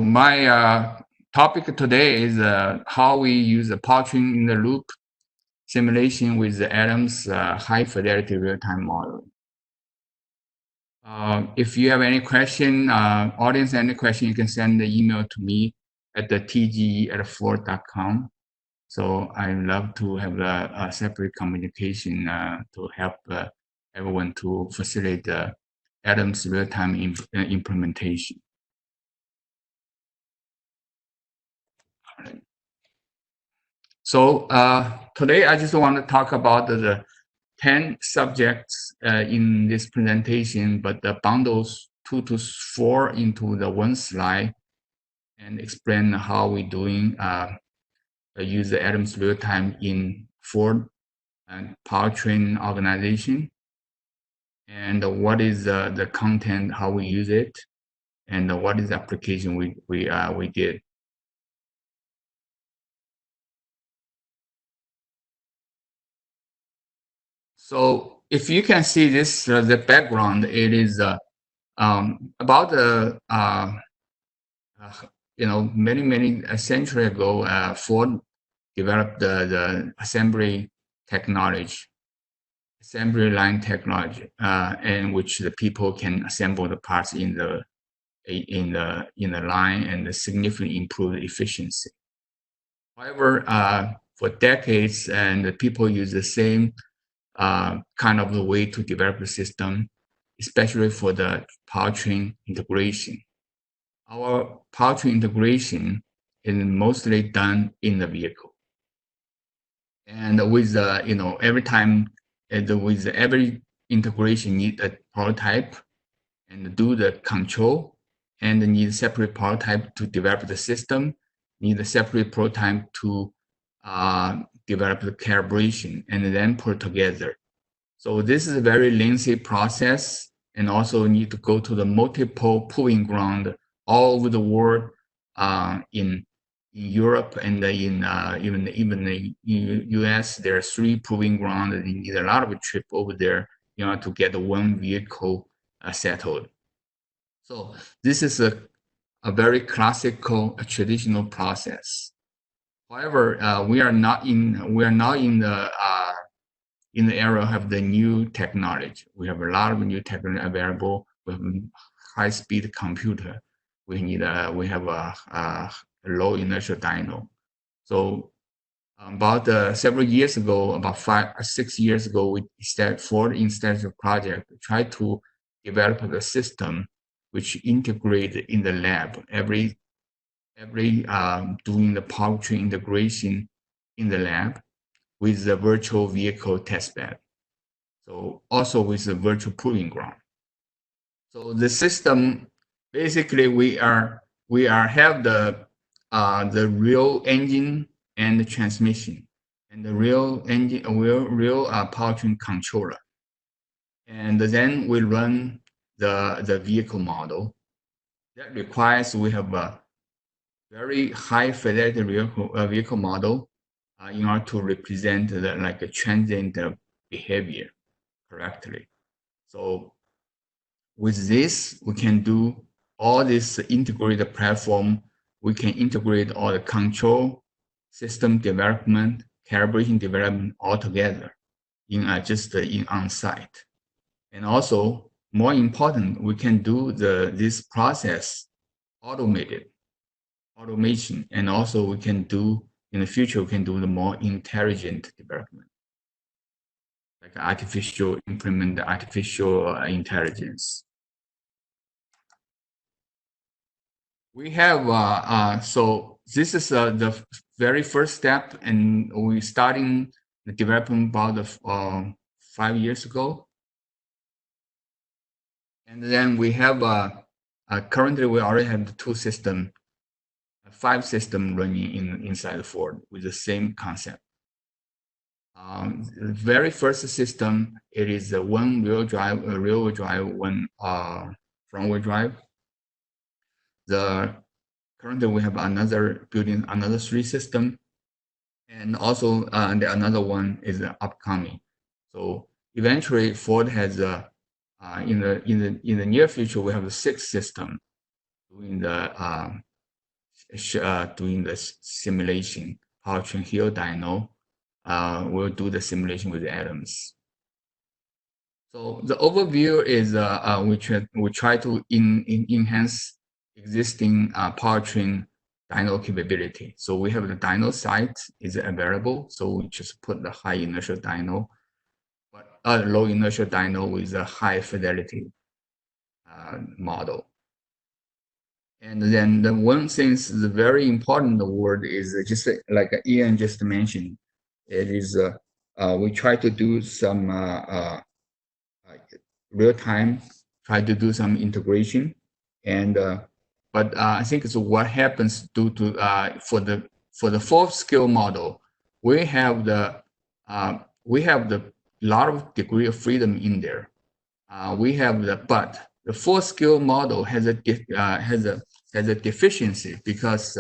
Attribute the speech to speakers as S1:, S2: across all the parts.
S1: my topic today is how we use the powertrain in the loop simulation with the Adams high fidelity real-time model. If you have any question, audience, any question, you can send the email to me at the tge@ford.com. So I love to have a separate communication to help everyone to facilitate the Adams real-time implementation. So today I just want to talk about the 10 subjects in this presentation, but the bundles 2 to 4 into the one slide and explain how we're doing use the Adams real-time in Ford and powertrain organization, and what is the content, how we use it, and what is the application we did. So if you can see this, the background, it is about the many a century ago, Ford developed the assembly technology, assembly line technology, in which the people can assemble the parts in the line and significantly improve the efficiency. However, for decades, and the people use the same kind of the way to develop the system, especially for the powertrain integration. Our powertrain integration is mostly done in the vehicle, and with every time, with every integration, need a prototype and do the control, and need a separate prototype to develop the system, need a separate prototype to develop the calibration, and then put together. So this is a very lengthy process, and also need to go to the multiple proving ground all over the world, in Europe and even the US. There are 3 proving grounds, and you need a lot of a trip over there, to get one vehicle settled. So this is a very classical, traditional process. However, we are not in the era of the new technology. We have a lot of new technology available. We have high-speed computer. We have a low inertial dyno. So about several years ago, about 5 or 6 years ago, Ford instead of project tried to develop the system which integrate in the lab, every doing the powertrain integration in the lab with the virtual vehicle testbed. So also with the virtual proving ground. So the system, basically we have the real engine and the transmission, and the real engine, real powertrain controller, and then we run the vehicle model. That requires we have a very high fidelity vehicle model in order to represent a transient behavior correctly. So with this, we can do all this integrated platform. We can integrate all the control system development, calibration development all together in on-site. And also, more important, we can do this process automation, and also we can do in the future, we can do the more intelligent development, like implement the artificial intelligence. We have, so this is the very first step, and we starting the development about 5 years ago. And then we have, currently we already have the 2 systems, 5 systems running inside the Ford with the same concept. The very first system, it is one rear-wheel drive, one front-wheel drive. Currently we have building another 3 system, and also another one is upcoming. So eventually Ford has in the near future we have a 6th system doing the doing the simulation. Powertrain hill dyno, we'll do the simulation with atoms. So the overview is we try to enhance existing powertrain dyno capability. So we have the dyno site is available. So we just put the high inertial dyno, but a low inertial dyno with a high fidelity model. And then the one thing is the very important word is just like Ian just mentioned. It is we try to do some real time, try to do some integration, and but I think it's what happens due to for the fourth scale model, we have the lot of degree of freedom in there. We have but the fourth scale model has a deficiency because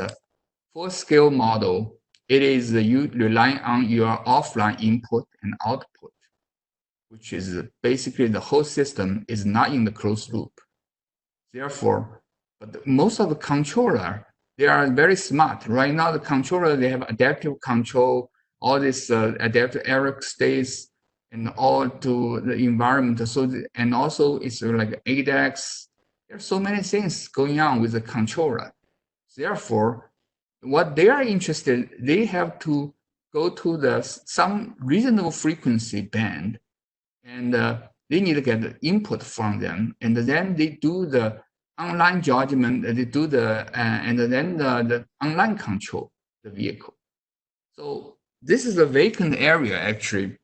S1: fourth scale model it is you relying on your offline input and output, which is basically the whole system is not in the closed loop. Therefore, but most of the controller, they are very smart. Right now, the controller, they have adaptive control, all this adaptive error states, and all to the environment. So, and also it's like ADAX. There's so many things going on with the controller. Therefore, what they are interested, they have to go to some reasonable frequency band, and they need to get the input from them, and then they do the online judgment, they do and then the online control the vehicle. So this is a vacant area actually.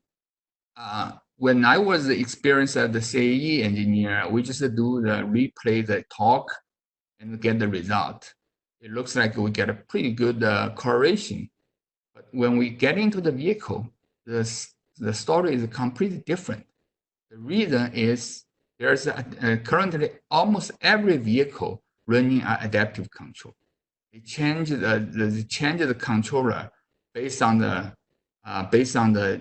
S1: When I was experienced as the CAE engineer, we just do the replay the talk and get the result. It looks like we get a pretty good correlation. But when we get into the vehicle, the story is completely different. The reason is there's currently almost every vehicle running adaptive control. They change the controller based on the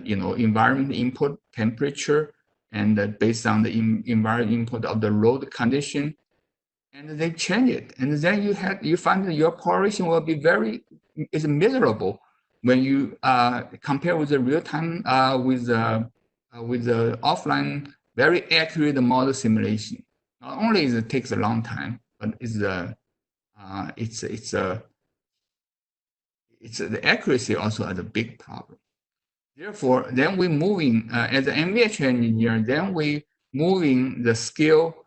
S1: environment input temperature and based on the environment input of the road condition, and they change it, and then you find that your correlation will be is miserable when you compare with the real time with the offline very accurate model simulation. Not only is it takes a long time, but the accuracy also has a big problem. Therefore, then we moving as an MVH engineer, then we moving the scale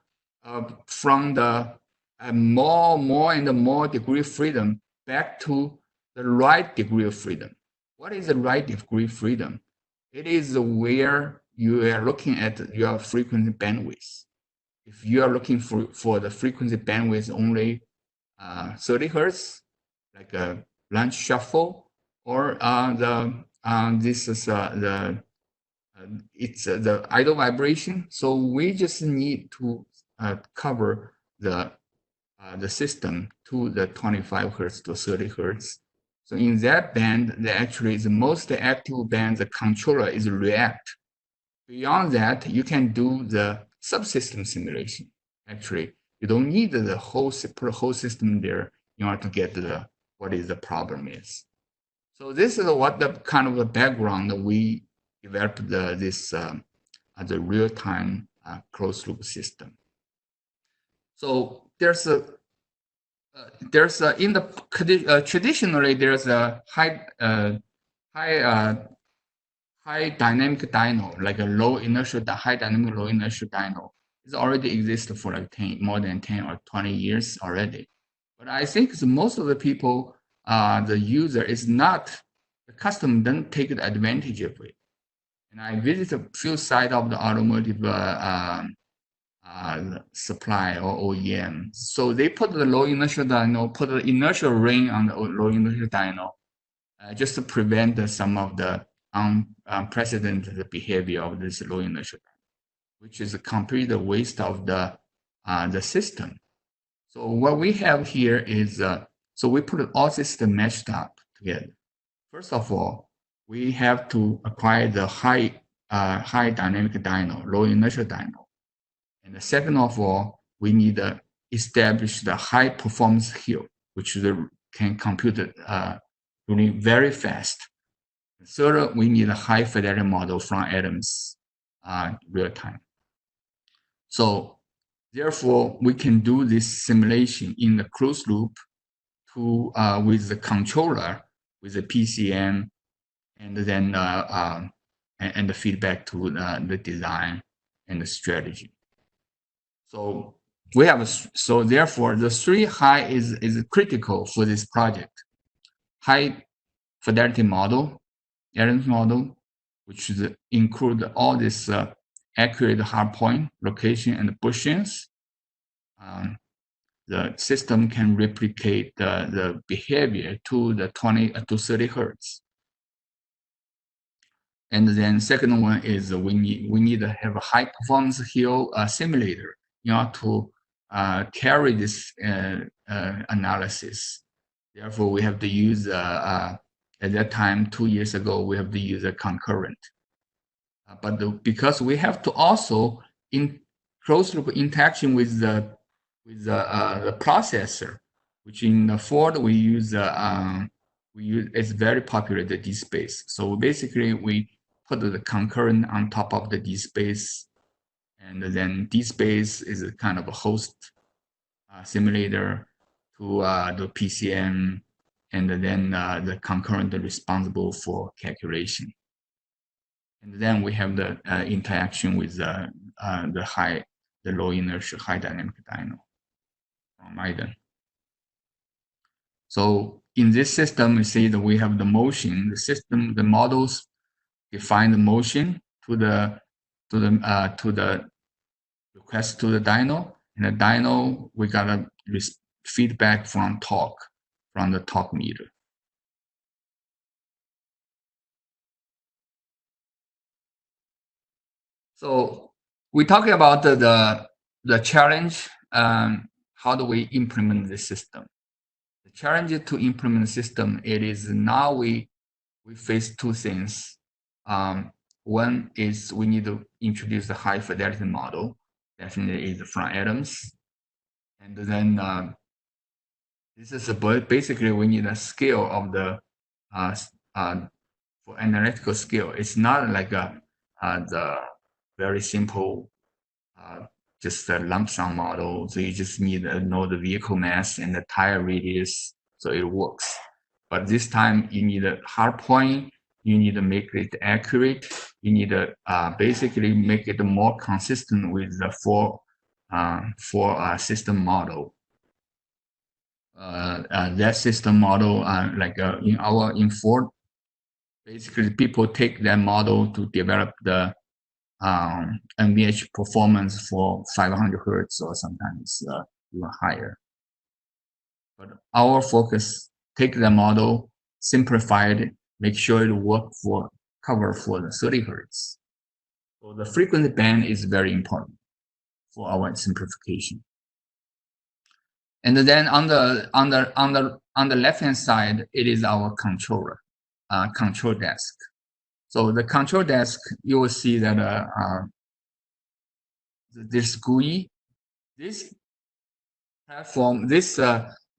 S1: from the more and more degree of freedom back to the right degree of freedom. What is the right degree of freedom? It is where you are looking at your frequency bandwidth. If you are looking for the frequency bandwidth only 30 hertz, like a lunch shuffle, or it's the idle vibration. So we just need to cover the system to the 25 hertz to 30 hertz. So in that band, actually the most active band, the controller is react. Beyond that, you can do the subsystem simulation. Actually, you don't need the whole system there in order to get what is the problem is. So this is what the kind of the background that we developed this as a real-time closed loop system. So traditionally there's a high dynamic dyno, like a low inertial, high dynamic, low inertial dyno. It's already existed for like more than 10 or 20 years already. But I think most of the people, the user is not, the customer doesn't take advantage of it. And I visited a few sites of the automotive supply or OEM. So they put the low inertial dyno, put the inertial ring on the low inertial dyno, just to prevent some of the unprecedented behavior of this low inertial dyno, which is a complete waste of the system. So what we have here is, so we put all systems meshed up together. First of all, we have to acquire the high dynamic dyno, low inertial dyno. And the second of all, we need to establish the high performance hill, which is can compute really very fast. Third, we need a high fidelity model from atoms real time. So therefore, we can do this simulation in the closed loop to with the controller, with the PCM, and then and the feedback to the design and the strategy. So we have so therefore the 3 high is critical for this project. High fidelity model, Aaron's model, which is include all this accurate hardpoint location and bushings. The system can replicate the behavior to the 20 to 30 hertz. And then second one is we need to have a high performance hill simulator in order to carry this analysis. Therefore, we have to use at that time 2 years ago we have to use a concurrent. But because we have to also in close loop interaction with the processor, which in the Ford we use it's very popular, the DSpace. So basically we put the concurrent on top of the DSpace, and then DSpace is a kind of a host simulator to the PCM, and then the concurrent responsible for calculation. And then we have the interaction with the low inertia, high dynamic dyno from IDEN. So in this system, you see that we have the motion. The system, the models define the motion to the request to the dyno, and the dyno we got a feedback from torque from the torque meter. So we're talking about the challenge. How do we implement the system? The challenge to implement the system, it is now we face 2 things. One is we need to introduce the high fidelity model, definitely is from atoms. And then this is basically we need a scale of the for analytical scale. It's not like the very simple just a lump sum model. So you just need to know the vehicle mass and the tire radius, so it works. But this time you need a hard point, you need to make it accurate, you need to basically make it more consistent with the four system model. That system model, in Ford, basically people take that model to develop the NVH performance for 500 hertz or sometimes even higher. But our focus, take the model, simplify it, make sure it work cover for the 30 hertz. So the frequency band is very important for our simplification. And then on the left hand side, it is our controller, control desk. So the control desk, you will see that this GUI, this platform, this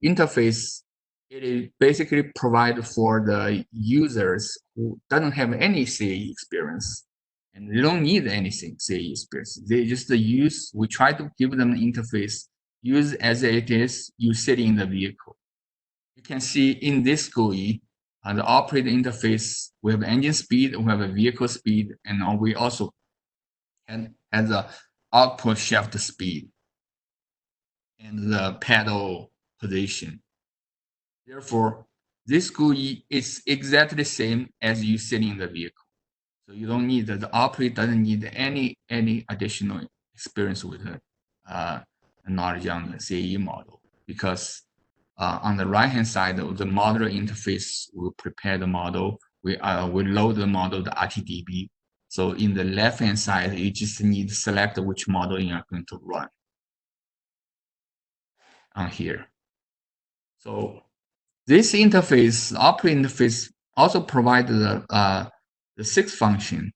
S1: interface, it is basically provided for the users who doesn't have any CAE experience, and they don't need anything CAE experience. They just use. We try to give them an interface, use as it is. You sit in the vehicle. You can see in this GUI. The operator interface, we have engine speed, we have a vehicle speed, and we also have the output shaft speed and the pedal position. Therefore, this GUI is exactly the same as you sitting in the vehicle. So you don't need the operator doesn't need any additional experience with knowledge on the CAE model, because on the right-hand side, the modeler interface will prepare the model. We load the model, the RTDB. So in the left-hand side, you just need to select which model you are going to run on here. So this interface, operating interface, also provides the 6 function.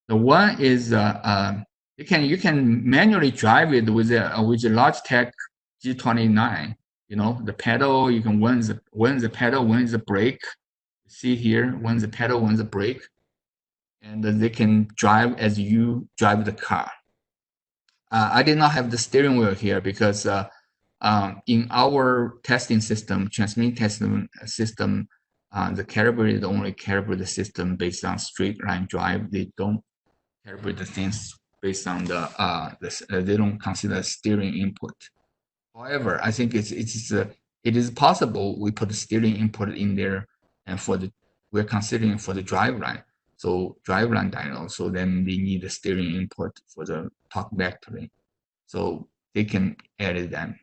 S1: The one is you can manually drive it with a Logitech G29. the pedal. You can when the pedal, when is the brake. See here, when the pedal, when the brake, and they can drive as you drive the car. I did not have the steering wheel here because in our testing system, transmission testing system, the calibrate only calibrate the system based on straight line drive. They don't calibrate the things based on they don't consider steering input. However, I think it is possible we put the steering input in there, and we're considering for the driveline. So driveline dyno. So then they need the steering input for the talk vectoring. So they can edit them.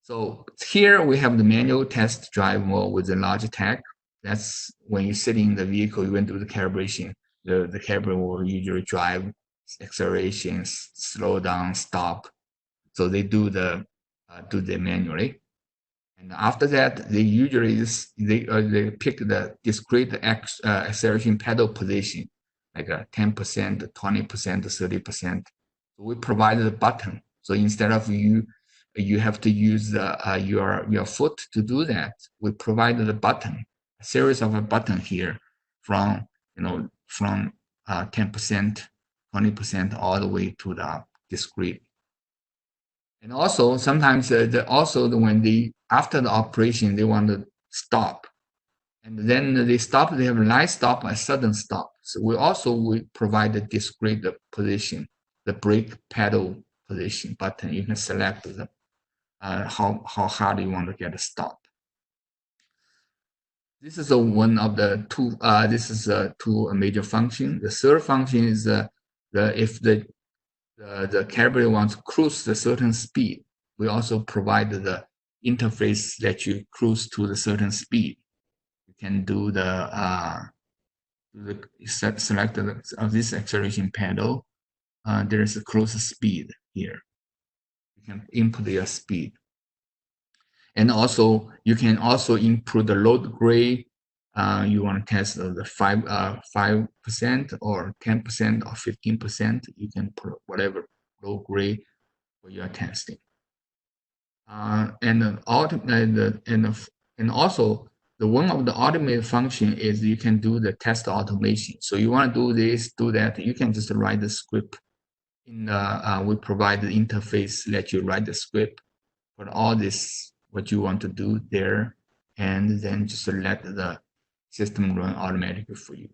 S1: So here we have the manual test drive mode with the Logitech. That's when you sit in the vehicle, you went through the calibration. The calibrator will usually drive accelerations, slow down, stop. So they do the manually. And after that, they usually they pick the discrete acceleration pedal position, like a 10%, 20%, 30%. So we provided a button. So instead of you have to use your foot to do that. We provided a button, a series of a button here from 10%, 20% all the way to the discrete. And also sometimes when they after the operation they want to stop, and then they stop. They have a light stop, a sudden stop. So we provide the discrete position, the brake pedal position button. You can select how hard you want to get a stop. This is one of the two. This is two major function. The third function is if the calibrator wants to cruise a certain speed, we also provide the interface that you cruise to the certain speed. You can do select of this acceleration pedal. There is a cruise speed here. You can input your speed, and also you can also input the load grade. You want to test the 5% or 10% or 15%. You can put whatever low grade for your testing. And also the one of the automated function is you can do the test automation. So you want to do this, do that. You can just write the script. We provide the interface, let you write the script, put all this what you want to do there, and then just let the system run automatically for you.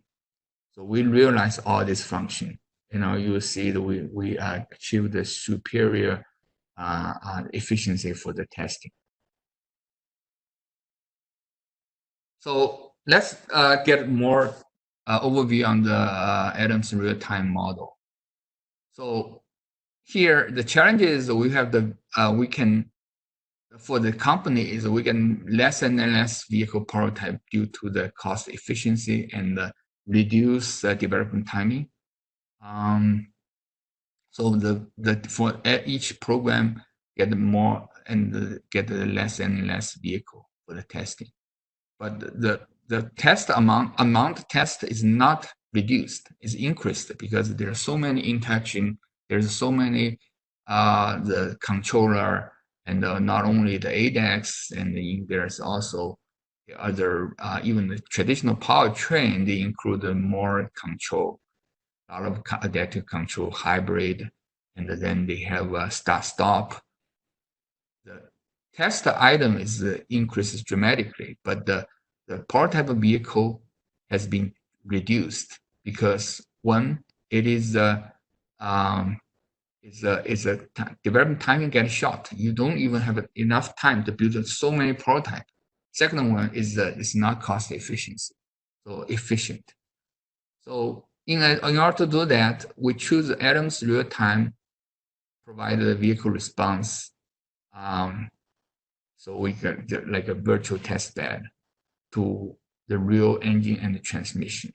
S1: So we realize all this function. You will see that we achieve the superior efficiency for the testing. So let's get more overview on the Adams real-time model. So here the challenge is we have we can, for the company, is we can less and less vehicle prototype due to the cost efficiency and reduce development timing. So for each program get more and get less and less vehicle for the testing, but the test amount test is not reduced, is increased because there are so many interaction. There's so many the controller and not only the ADAS, and there's also the other even the traditional powertrain. They include more control, a lot of adaptive control, hybrid, and then they have a start-stop. The test item is increases dramatically, but the prototype vehicle has been reduced because one, it is development timing gets short. You don't even have enough time to build so many prototypes. Second one is it's not cost efficiency, so efficient. So in order to do that, we choose Adams real-time, provide the vehicle response. So we can get like a virtual test bed to the real engine and the transmission.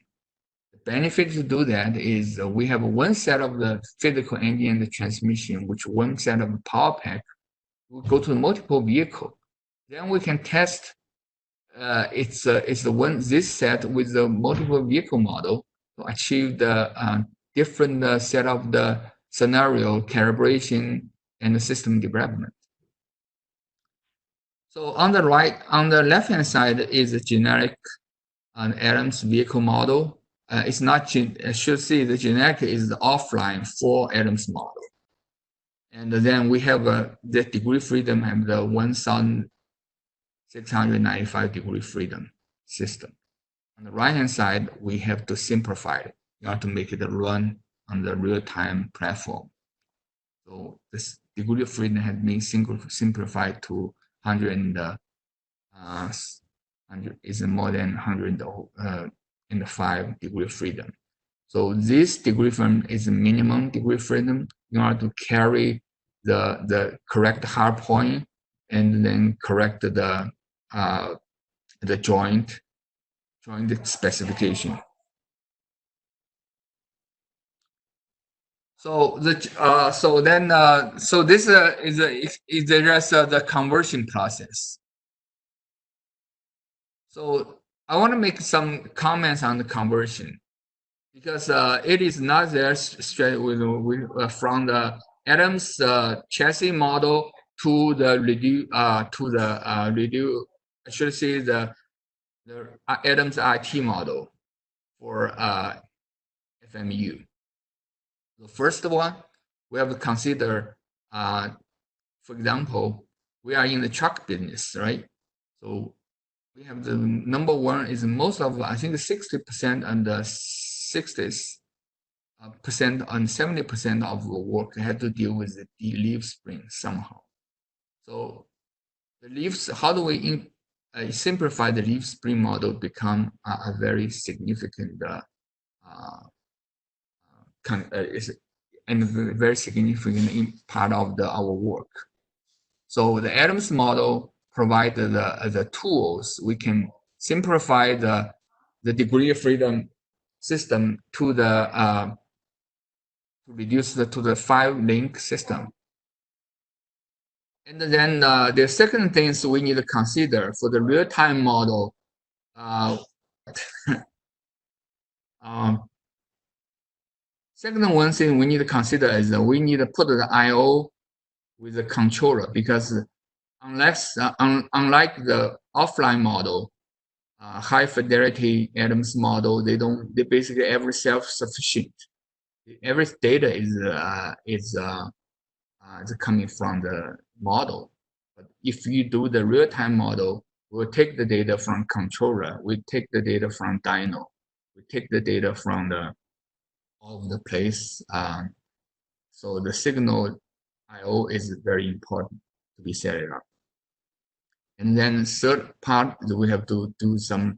S1: The benefit to do that is we have one set of the physical engine and the transmission, which one set of the power pack will go to multiple vehicle. Then we can test it's this set with the multiple vehicle model to achieve the different set of the scenario calibration and the system development. So on the left-hand side is a generic Adams vehicle model. It's not, I should say the generic is the offline for Adams model. And then we have the degree freedom and the 1,695 degree freedom system. On the right-hand side, we have to simplify it. You have to make it run on the real-time platform. So this degree of freedom has been simplified to 100 is more than 105 degree of freedom. So this degree freedom is a minimum degree freedom in order to carry the correct hard point and then correct the joint specification. So this is just the conversion process. So I want to make some comments on the conversion because it is not there straight from the Adams chassis model to the I should say the Adams IT model for FMU. The first one we have to consider, for example, we are in the truck business, right? So we have the number one is most of, I think 60% and 60% and 70% of the work had to deal with the leaf spring somehow. So the leaves, how do we simplify the leaf spring model become a very significant and a very significant part of our work. So the Adams model provides the tools we can simplify the degree of freedom system to to reduce to the 5-link system. And then the second things we need to consider for the real-time model. Second one thing we need to consider is that we need to put the I/O with the controller because unlike the offline model, high fidelity Adams model, they basically every self-sufficient. Every data is coming from the model. But if you do the real-time model, we'll take the data from controller, we take the data from dyno, we take the data from all over the place. So the signal I/O is very important to be set it up. And then third part, we have to do some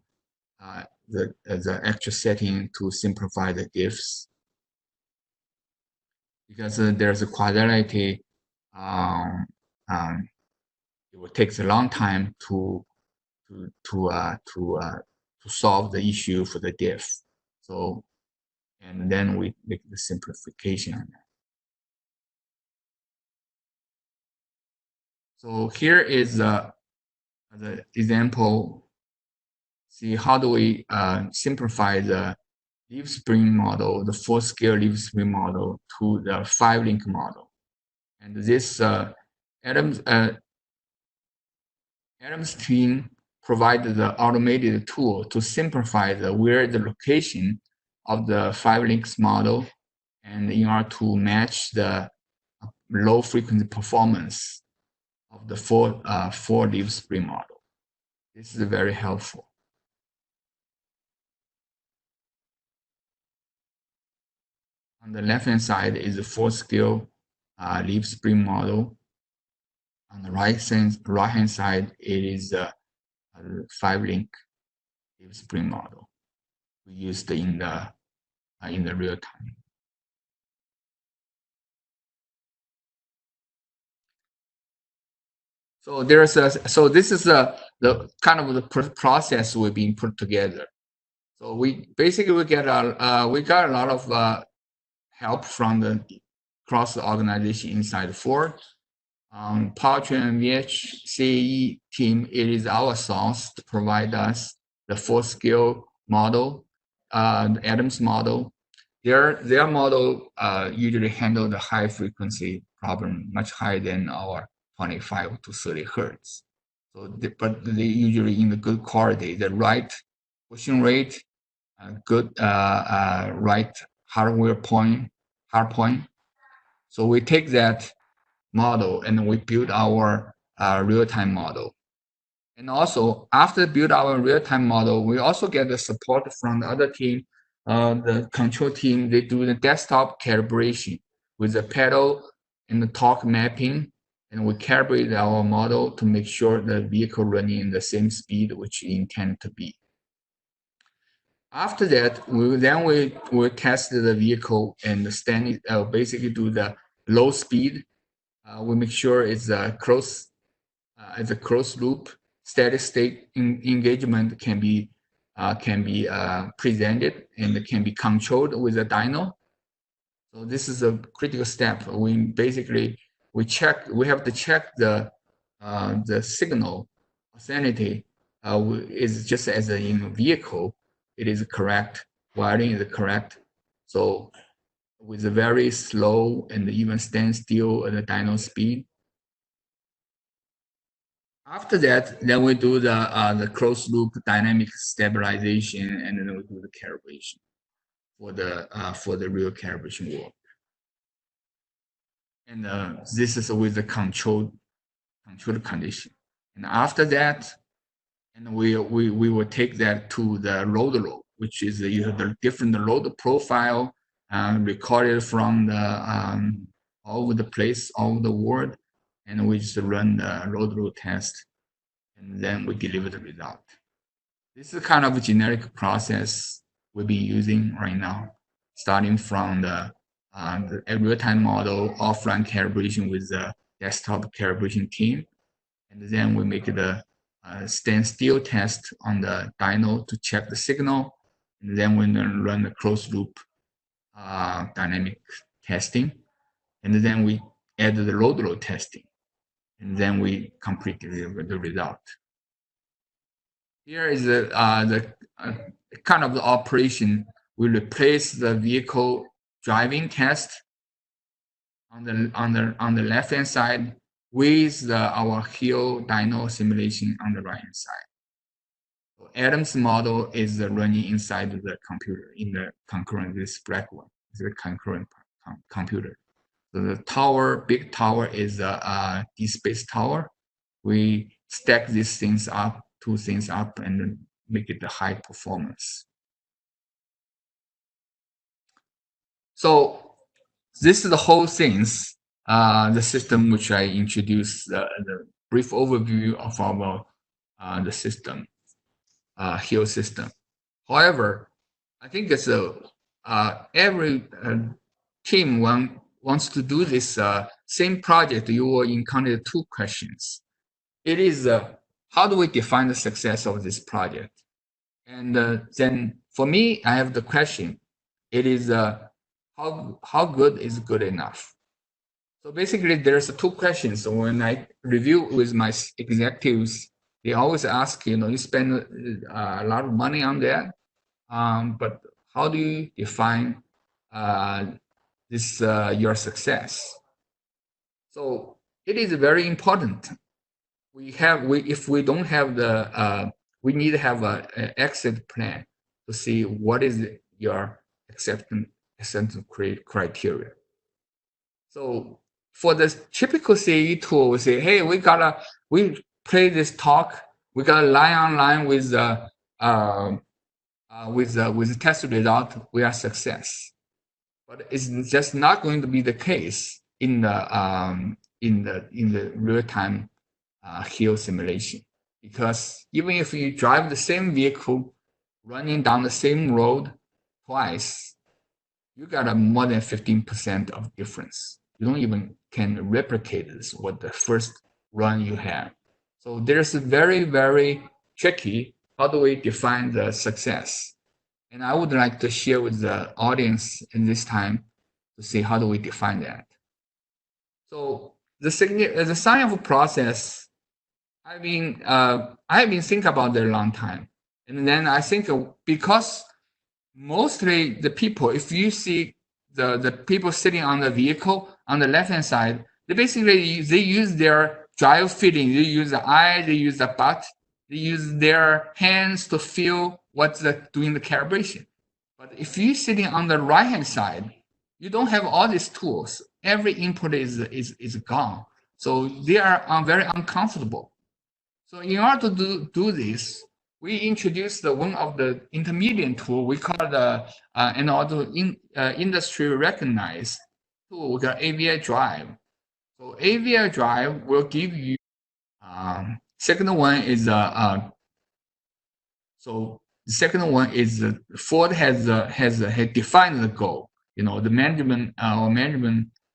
S1: the actual setting to simplify the diffs because there's a quality. It will take a long time to solve the issue for the diff. So, and then we make the simplification on that. So here is the example. See how do we simplify the leaf spring model, the 4-scale leaf spring model to the 5-link model. And this Adams team provided the automated tool to simplify where the location of the 5-links model and in order to match the low frequency performance of the 4 leaf spring model. This is very helpful. On the left-hand side is the 4-scale leaf spring model. On the right-hand side, it is a 5-link leaf spring model we used in the real time. So this is the kind of the process we've been put together. So we basically got a lot of help from the cross organization inside Ford. Powertrain and VHCE team, it is our source to provide us the 4-scale model, the Adams model. Their model usually handle the high frequency problem much higher than our 25 to 30 hertz. So, but they usually in the good quality, the right pushing rate, good right hard point. So we take that model and we build our real-time model. And also, after build our real-time model, we also get the support from the other team, the control team. They do the desktop calibration with the pedal and the torque mapping, and we calibrate our model to make sure the vehicle running in the same speed which we intend to be. After that, we will test the vehicle and basically do the low speed. We make sure it's a closed loop. Steady state engagement can be presented and can be controlled with a dyno. So this is a critical step. We have to check the signal sanity is just as in a vehicle, it is correct, wiring is correct. So with a very slow and even standstill at the dyno speed. After that, then we do the closed loop dynamic stabilization, and then we do the calibration for the real calibration work. And this is with the controlled condition. And after that, and we will take that to the load, which is the different load profile recorded from the all over the place, all over the world, and we just run the load test, and then we deliver the result. This is kind of a generic process we'll be using right now, starting from the real-time model, offline calibration with the desktop calibration team, and then we make the standstill test on the dyno to check the signal, and then we run the closed loop dynamic testing, and then we add the load testing, and then we complete the result. Here is the kind of the operation. We replace the vehicle driving test on the left hand side with our hill dyno simulation on the right hand side. So Adam's model is running inside the computer in the concurrent, this black one is the concurrent computer. So the big tower is a D-space tower. We stack these things up, two things up, and make it the high performance. So this is the whole things, the system which I introduced, the brief overview of our the system, Hill system. However, I think it's every team wants to do this same project. You will encounter two questions. It is how do we define the success of this project? And then for me, I have the question. It is how good is good enough? So basically, there's two questions. So when I review with my executives, they always ask, you spend a lot of money on that, but how do you define this your success? So it is very important. If we don't have we need to have an exit plan to see what is your acceptance criteria. So for the typical CAE tool, we say, hey, we play this talk, we got a line on line with the test result, we are success. But it's just not going to be the case in the real time hill simulation, because even if you drive the same vehicle running down the same road twice, you got a more than 15% of difference. You don't even can replicate this what the first run you had. So there's a very, very tricky, how do we define the success? And I would like to share with the audience in this time to see how do we define that. So the sign of a process, I've been thinking about that a long time. And then I think because mostly the people, if you see the people sitting on the vehicle on the left hand side, they use their drive feeling. They use the eye, they use the butt, they use their hands to feel what's doing the calibration. But if you're sitting on the right hand side, you don't have all these tools. Every input is gone. So they are very uncomfortable. So in order to do this, we introduced one of the intermediate tool we call the and also industry recognized tool, the AVI drive. So AVI drive will give you second one is so the second one is Ford has defined the goal. You know, the management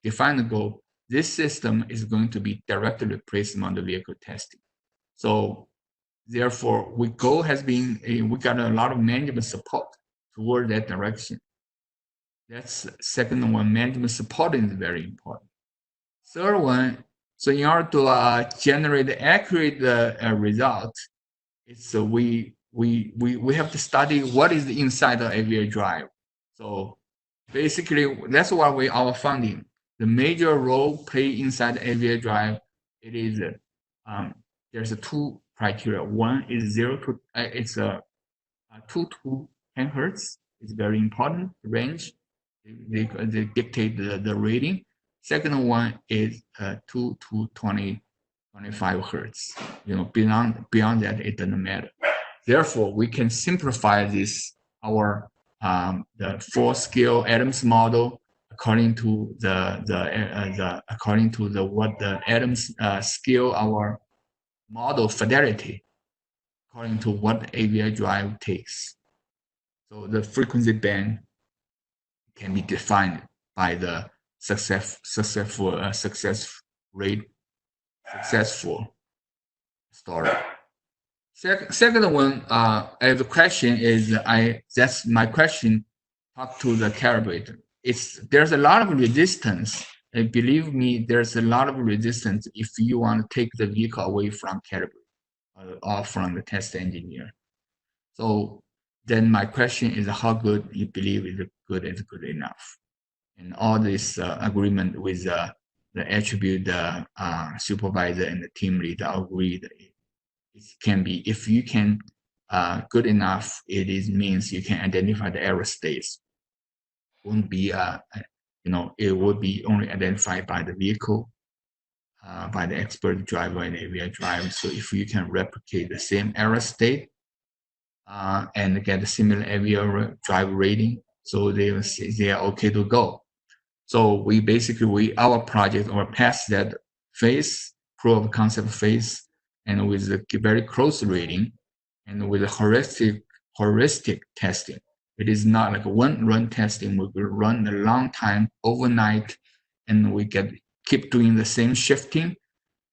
S1: defined the goal. This system is going to be directly replacement on the vehicle testing. So therefore, we got a lot of management support toward that direction. That's second one. Management support is very important. Third one, so in order to generate accurate result, it's we have to study what is the inside of AVI drive. So basically, that's why our funding. The major role play inside the AVI drive. It is there's a two criteria. One is 2 to 10 hertz. It's very important range. They dictate the rating. Second one is 2 to 25 hertz. You know, beyond that, it doesn't matter. Therefore, we can simplify this our the 4-scale Adams model according to what the Adams scale our model fidelity according to what AVI drive takes. So the frequency band can be defined by the successful story. Second one, the question is that's my question. Talk to the calibrator. There's a lot of resistance. And believe me, there's a lot of resistance if you want to take the vehicle away from calibrator or from the test engineer. So then my question is how good you believe is good enough. And all this agreement with the attribute supervisor and the team leader agreed it can be, if you can good enough, means you can identify the error states. Won't be it would be only identified by the vehicle, by the expert driver and AVI driver. So if you can replicate the same error state and get a similar AVI driver rating, so they are okay to go. So we basically our project or past that phase, proof of concept phase, and with a very close rating, and with a heuristic testing. It is not like one run testing. We will run a long time overnight, and we keep doing the same shifting,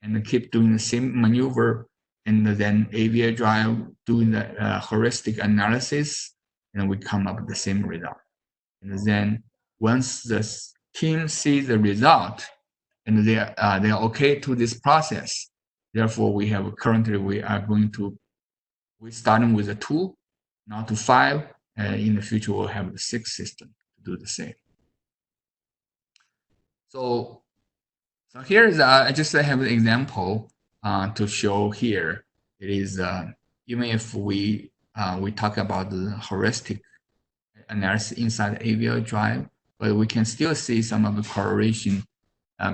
S1: and keep doing the same maneuver, and then AVI drive doing the heuristic analysis, and we come up with the same result. And then once the team sees the result, and they are okay to this process. Therefore, we starting with a 2, now to 5. In the future, we'll have the 6 system to do the same. So here is I just have an example to show here. It is even if we talk about the heuristic analysis inside the AVI drive, but we can still see some of the correlation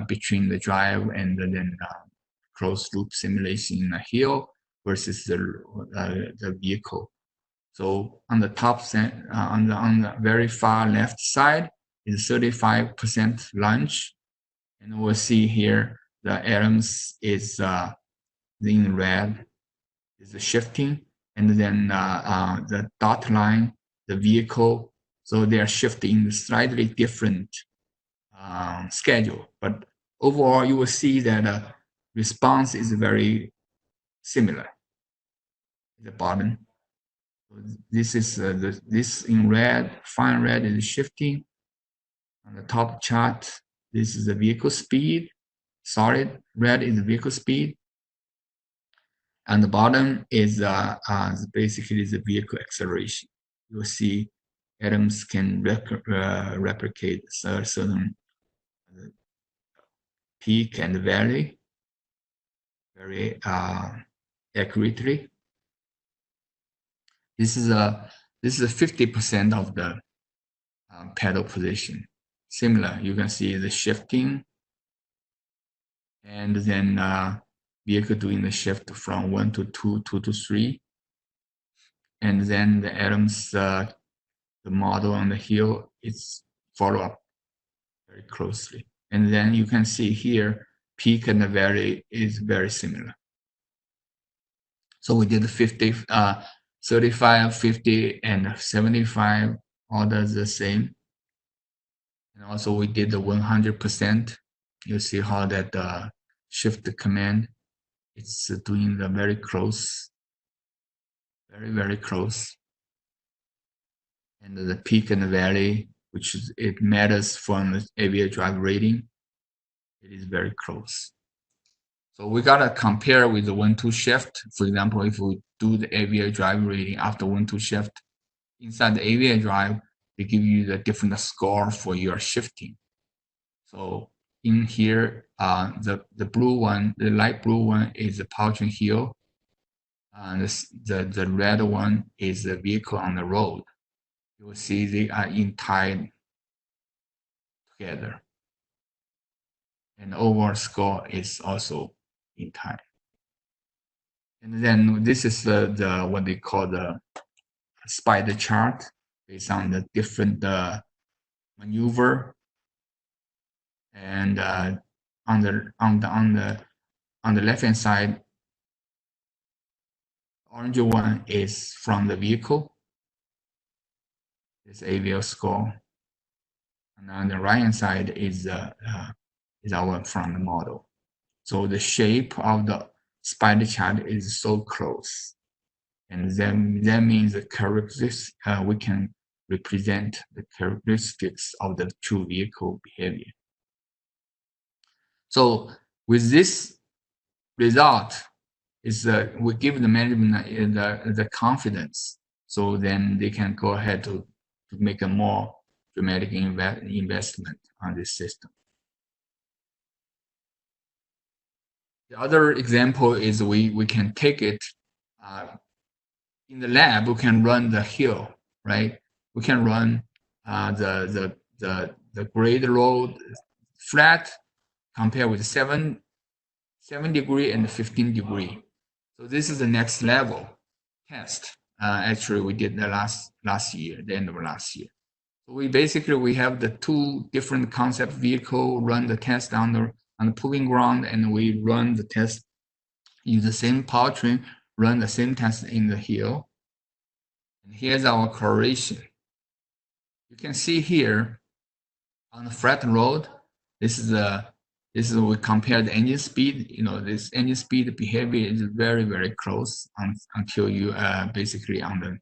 S1: between the drive and then closed loop simulation in a hill versus the vehicle. So on the top on the very far left side is 35% launch, and we'll see here the atoms is in red is the shifting, and then the dot line, the vehicle. So they are shifting slightly different schedule, but overall you will see that response is very similar at the bottom. This is this in red, fine red is shifting. On the top chart, this is the vehicle speed. Solid red is the vehicle speed. And the bottom is basically the vehicle acceleration. You'll see atoms can replicate a certain peak and valley. very accurately. This is a 50% of the pedal position. Similar, you can see the shifting, and then vehicle doing the shift from 1 to 2, 2 to 3, and then the atoms, the model on the hill is follow up very closely. And then you can see here, peak and the valley is very similar. So we did 50, 35, 50, and 75, all does the same. And also we did the 100%. You see how that shift command, it's doing the very close, very, very close. And the peak and the valley, which is, it matters from the AVA drive rating, it is very close. So we gotta compare with the 1-2 shift. For example, if we do the AVA drive rating after 1-2 shift, inside the AVA drive, they give you the different score for your shifting. So in here, the blue one, the light blue one is the powertrain hill. The red one is the vehicle on the road. You will see they are tied together. And the overall score is also in time. And then this is the what they call the spider chart based on the different maneuver. And on the left hand side, orange one is from the vehicle. This AVL score. And on the right hand side is our from the model. So the shape of the spider chart is so close, and then that means the characteristics we can represent the characteristics of the two vehicle behavior. So with this result, is we give the management the confidence, so then they can go ahead to make a more dramatic investment on this system. The other example is we can take it in the lab. We can run the hill, right? We can run the grade road flat compared with 7 degree and 15 degree. So this is the next level test. Actually, we did the last year, the end of last year. So we have the two different concept vehicle, run the test on the proving ground, and we run the test, use the same powertrain, run the same test in the hill. And here's our correlation. You can see here on the flat road, this is we compare the engine speed. You know, this engine speed behavior is very, very close until you basically on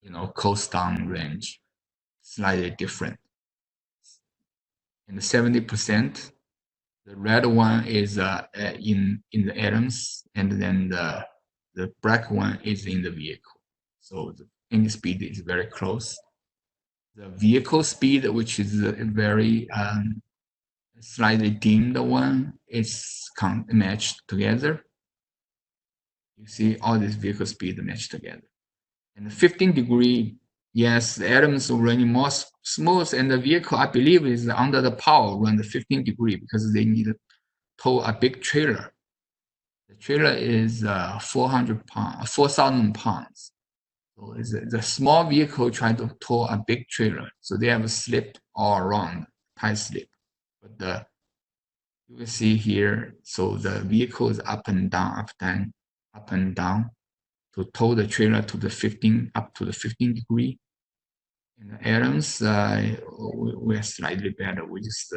S1: the coast down range, slightly different. In the 70%, the red one is in the atoms, and then the black one is in the vehicle. So the engine speed is very close. The vehicle speed, which is a very slightly dimmed one, is matched together. You see all this vehicle speed matched together. And the 15 degree, yes, the atoms are running more smooth, and the vehicle, I believe, is under the power run the 15 degree because they need to tow a big trailer. The trailer is 4,000 pounds. So it's a small vehicle trying to tow a big trailer. So they have a slip all around, tight slip. But you will see here, so the vehicle is up and down, up and down to tow the trailer to the 15, up to the 15 degree. In the atoms, we're slightly better. We just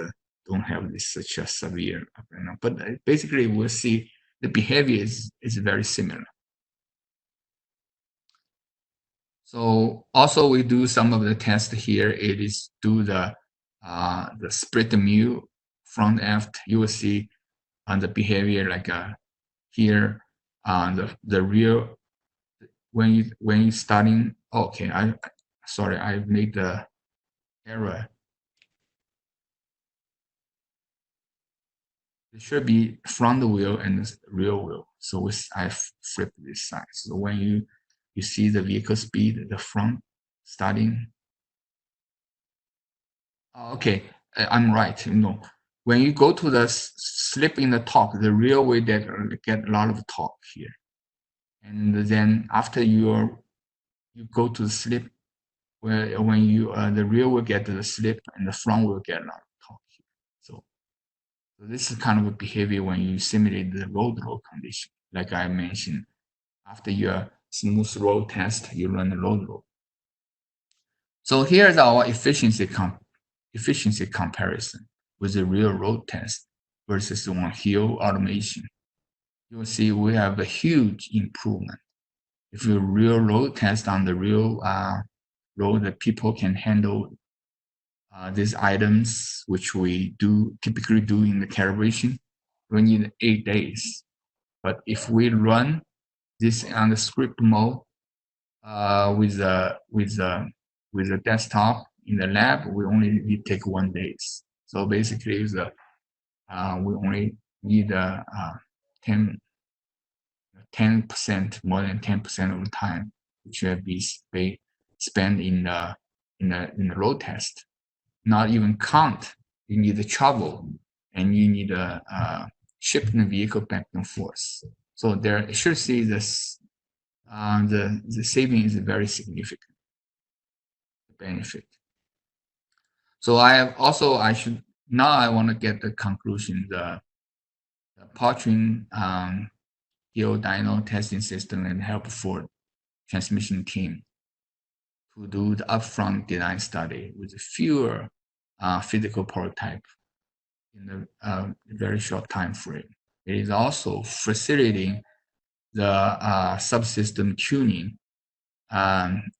S1: don't have this such a severe up and down. But basically, we'll see the behavior is very similar. So also we do some of the tests here. It is do the split mu front aft. You will see on the behavior like here on the rear when you starting. Okay, sorry, I made the error. It should be front wheel and rear wheel. So I flip this side. So when you see the vehicle speed, the front starting. Okay, I'm right. When you go to the slip in the torque, the rear wheel get a lot of torque here, and then after you go to the slip, where when you the rear will get the slip and the front will get a lot of torque here. So this is kind of a behavior when you simulate the road load condition. Like I mentioned, after your smooth road test, you run the road load. So here's our efficiency comparison with the real road test versus on hill automation. You will see we have a huge improvement. If you real road test on the real road, that people can handle these items, which we typically do in the calibration, we need 8 days. But if we run this on the script mode with a desktop in the lab, we only need take 1 day. So basically, we only need 10% more than 10% of the time, which should be spent in the road test. Not even count. You need to travel, and you need to ship the vehicle back and forth. So there, you should see this. The saving is very significant benefit. So I want to get the conclusion. The powertrain dyno testing system and help for transmission team to do the upfront design study with fewer physical prototype in a very short time frame. It is also facilitating the subsystem tuning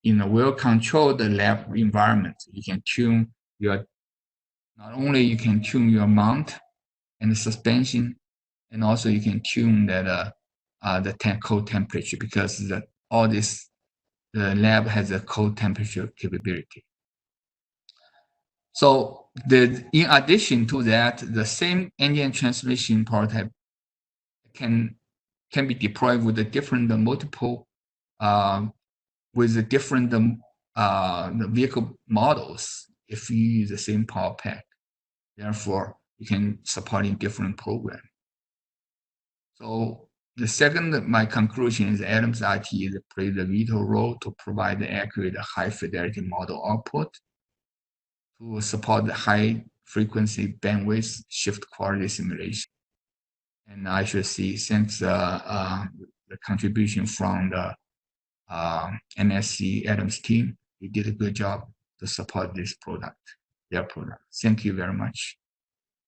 S1: in a well-controlled lab environment. You can tune not only you can tune your mount and the suspension, and also you can tune that the cold temperature, because the lab has a cold temperature capability. So in addition to that, the same engine transmission prototype can be deployed with the different multiple with the different the vehicle models if you use the same power pack. Therefore, you can support in different programs. So my conclusion is Adams IT plays a vital role to provide the accurate, high fidelity model output to support the high frequency bandwidth shift quality simulation. And I should see, since the contribution from the NSC Adams team, you did a good job to support this their product. Thank you very much.